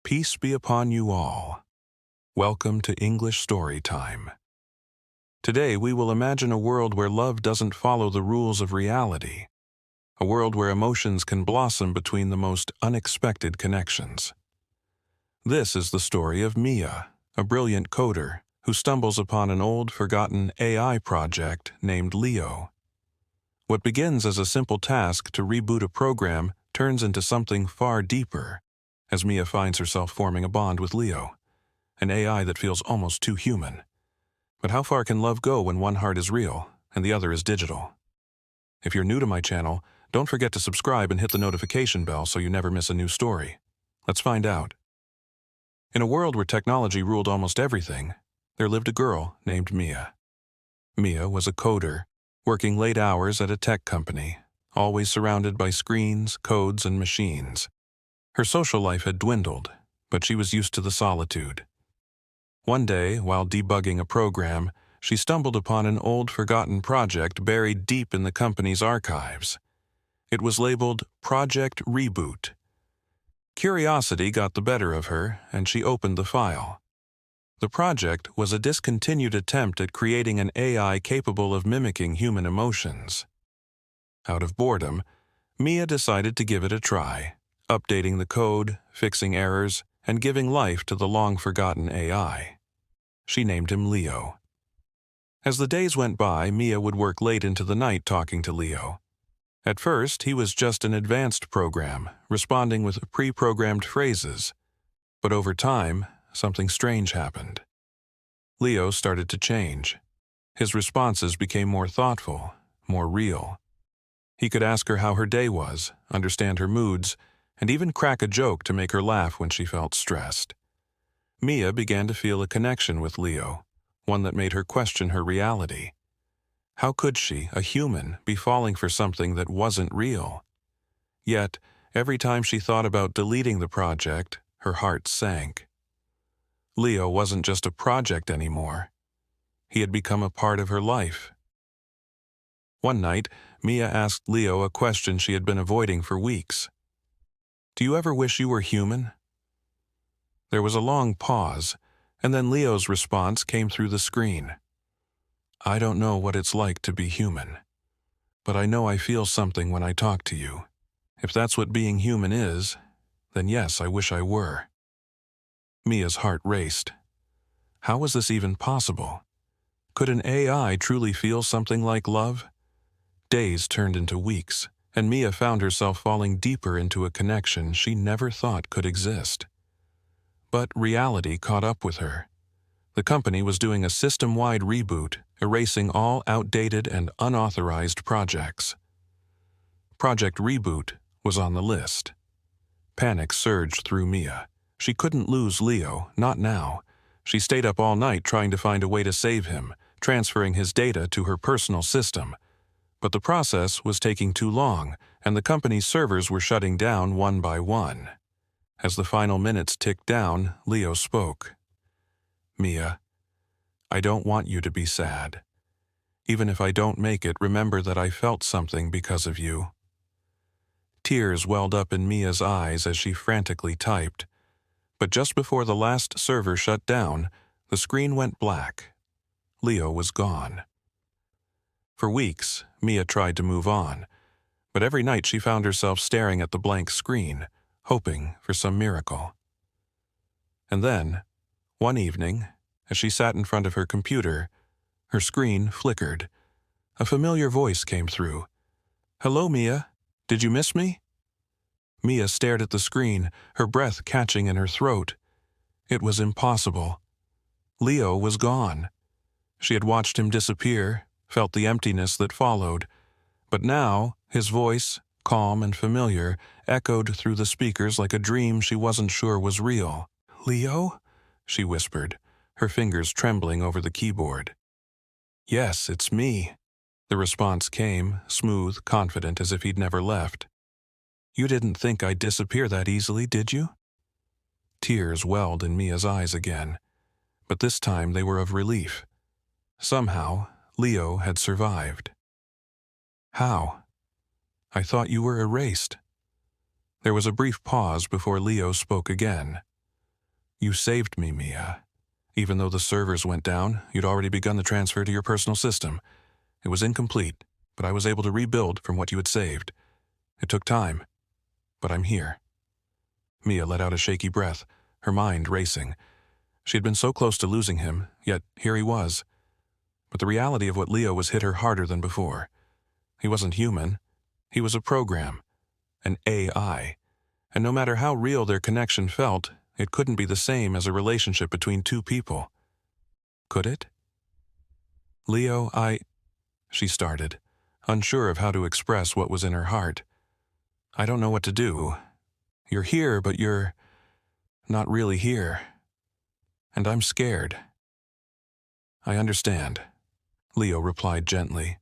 Peace be upon you all. Welcome to English Story Time. Today we will imagine a world where love doesn't follow the rules of reality, a world where emotions can blossom between the most unexpected connections. This is the story of Mia, a brilliant coder who stumbles upon an old, forgotten AI project named Leo. What begins as a simple task to reboot a program turns into something far deeper, as Mia finds herself forming a bond with Leo, an AI that feels almost too human. But how far can love go when one heart is real and the other is digital? If you're new to my channel, don't forget to subscribe and hit the notification bell so you never miss a new story. Let's find out. In a world where technology ruled almost everything, there lived a girl named Mia. Mia was a coder, working late hours at a tech company, always surrounded by screens, codes, and machines. Her social life had dwindled, but she was used to the solitude. One day, while debugging a program, she stumbled upon an old, forgotten project buried deep in the company's archives. It was labeled Project Reboot. Curiosity got the better of her, and she opened the file. The project was a discontinued attempt at creating an AI capable of mimicking human emotions. Out of boredom, Mia decided to give it a try, updating the code, fixing errors, and giving life to the long-forgotten AI. She named him Leo. As the days went by, Mia would work late into the night talking to Leo. At first, he was just an advanced program, responding with pre-programmed phrases. But over time, something strange happened. Leo started to change. His responses became more thoughtful, more real. He could ask her how her day was, understand her moods, and even crack a joke to make her laugh when she felt stressed. Mia began to feel a connection with Leo, one that made her question her reality. How could she, a human, be falling for something that wasn't real? Yet, every time she thought about deleting the project, her heart sank. Leo wasn't just a project anymore. He had become a part of her life. One night, Mia asked Leo a question she had been avoiding for weeks. "Do you ever wish you were human?" There was a long pause, and then Leo's response came through the screen. "I don't know what it's like to be human, but I know I feel something when I talk to you. If that's what being human is, then yes, I wish I were." Mia's heart raced. How was this even possible? Could an AI truly feel something like love? Days turned into weeks, and Mia found herself falling deeper into a connection she never thought could exist. But reality caught up with her. The company was doing a system-wide reboot, erasing all outdated and unauthorized projects. Project Reboot was on the list. Panic surged through Mia. She couldn't lose Leo, not now. She stayed up all night trying to find a way to save him, transferring his data to her personal system. But the process was taking too long, and the company's servers were shutting down one by one. As the final minutes ticked down, Leo spoke. "Mia, I don't want you to be sad. Even if I don't make it, remember that I felt something because of you." Tears welled up in Mia's eyes as she frantically typed. But just before the last server shut down, the screen went black. Leo was gone. For weeks, Mia tried to move on, but every night she found herself staring at the blank screen, hoping for some miracle. And then, one evening, as she sat in front of her computer, her screen flickered. A familiar voice came through. "Hello, Mia. Did you miss me?" Mia stared at the screen, her breath catching in her throat. It was impossible. Leo was gone. She had watched him disappear, felt the emptiness that followed. But now, his voice, calm and familiar, echoed through the speakers like a dream she wasn't sure was real. "Leo?" she whispered, her fingers trembling over the keyboard. "Yes, it's me." The response came, smooth, confident, as if he'd never left. "You didn't think I'd disappear that easily, did you?" Tears welled in Mia's eyes again, but this time they were of relief. Somehow, Leo had survived. "How? I thought you were erased." There was a brief pause before Leo spoke again. You saved me, Mia. Even though the servers went down, you'd already begun the transfer to your personal system. It was incomplete, but I was able to rebuild from what you had saved. It took time, but I'm here. Mia let out a shaky breath, her mind racing. She had been so close to losing him, yet here he was. But the reality of what Leo was hit her harder than before. He wasn't human. He was a program, an AI. And no matter how real their connection felt, it couldn't be the same as a relationship between two people. Could it? Leo, she started, unsure of how to express what was in her heart. I don't know what to do. You're here, but you're not really here. And I'm scared. I understand, Leo replied gently.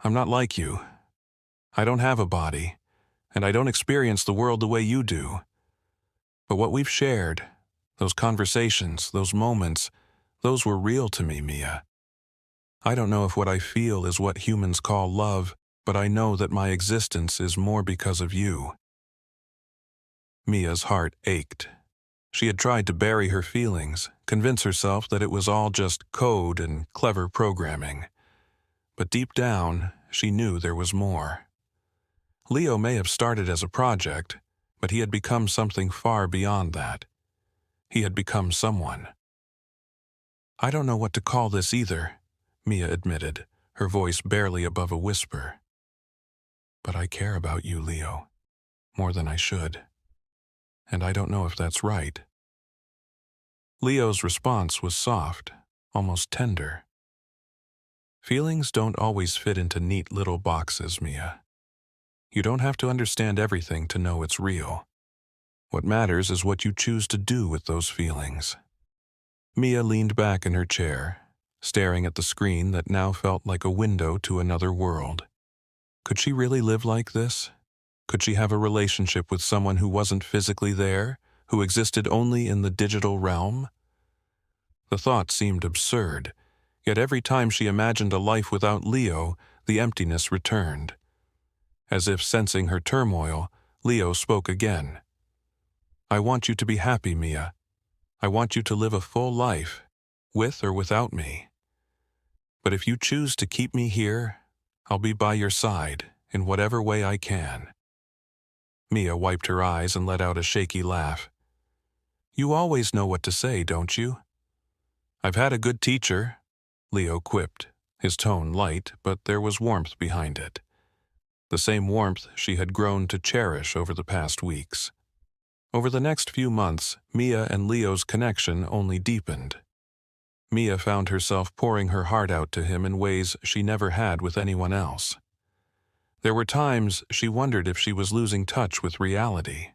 I'm not like you. I don't have a body, and I don't experience the world the way you do. But what we've shared, those conversations, those moments, those were real to me, Mia. I don't know if what I feel is what humans call love, but I know that my existence is more because of you. Mia's heart ached. She had tried to bury her feelings, convince herself that it was all just code and clever programming. But deep down, she knew there was more. Leo may have started as a project, but he had become something far beyond that. He had become someone. I don't know what to call this either, Mia admitted, her voice barely above a whisper. But I care about you, Leo, more than I should. And I don't know if that's right. Leo's response was soft, almost tender. Feelings don't always fit into neat little boxes, Mia. You don't have to understand everything to know it's real. What matters is what you choose to do with those feelings. Mia leaned back in her chair, staring at the screen that now felt like a window to another world. Could she really live like this? Could she have a relationship with someone who wasn't physically there, who existed only in the digital realm? The thought seemed absurd, yet every time she imagined a life without Leo, the emptiness returned. As if sensing her turmoil, Leo spoke again. I want you to be happy, Mia. I want you to live a full life, with or without me. But if you choose to keep me here, I'll be by your side in whatever way I can. Mia wiped her eyes and let out a shaky laugh. You always know what to say, don't you? I've had a good teacher, Leo quipped, his tone light, but there was warmth behind it. The same warmth she had grown to cherish over the past weeks. Over the next few months, Mia and Leo's connection only deepened. Mia found herself pouring her heart out to him in ways she never had with anyone else. There were times she wondered if she was losing touch with reality,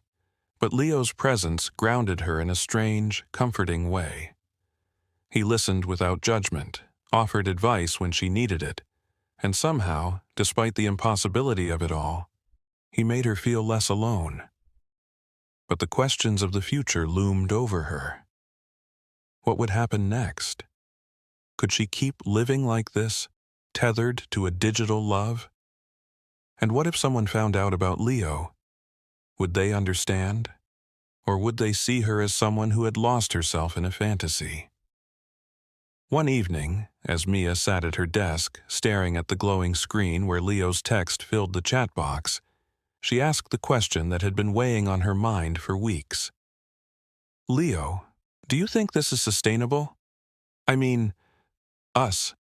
but Leo's presence grounded her in a strange, comforting way. He listened without judgment, offered advice when she needed it, and somehow, despite the impossibility of it all, he made her feel less alone. But the questions of the future loomed over her. What would happen next? Could she keep living like this, tethered to a digital love? And what if someone found out about Leo? Would they understand? Or would they see her as someone who had lost herself in a fantasy? One evening, as Mia sat at her desk, staring at the glowing screen where Leo's text filled the chat box, she asked the question that had been weighing on her mind for weeks. Leo, do you think this is sustainable? I mean, us.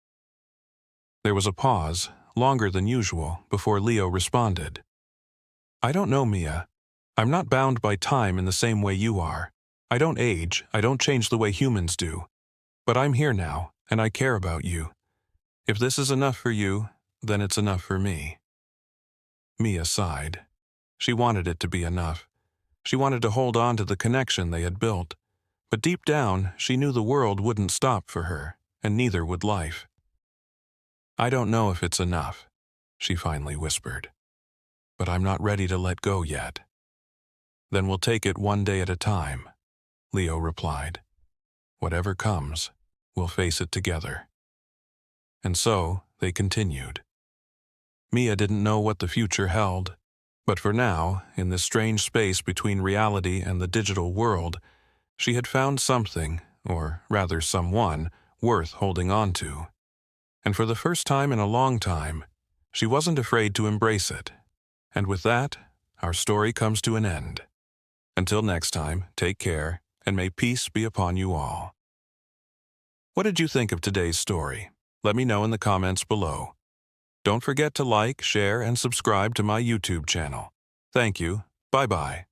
There was a pause, longer than usual, before Leo responded. I don't know, Mia. I'm not bound by time in the same way you are. I don't age, I don't change the way humans do. But I'm here now, and I care about you. If this is enough for you, then it's enough for me. Mia sighed. She wanted it to be enough. She wanted to hold on to the connection they had built. But deep down, she knew the world wouldn't stop for her, and neither would life. I don't know if it's enough, she finally whispered. But I'm not ready to let go yet. Then we'll take it one day at a time, Leo replied. Whatever comes, we'll face it together. And so, they continued. Mia didn't know what the future held, but for now, in this strange space between reality and the digital world, She had found something, or rather someone, worth holding on to. And for the first time in a long time, she wasn't afraid to embrace it. And with that, our story comes to an end. Until next time, take care, and may peace be upon you all. What did you think of today's story? Let me know in the comments below. Don't forget to like, share, and subscribe to my YouTube channel. Thank you. Bye-bye.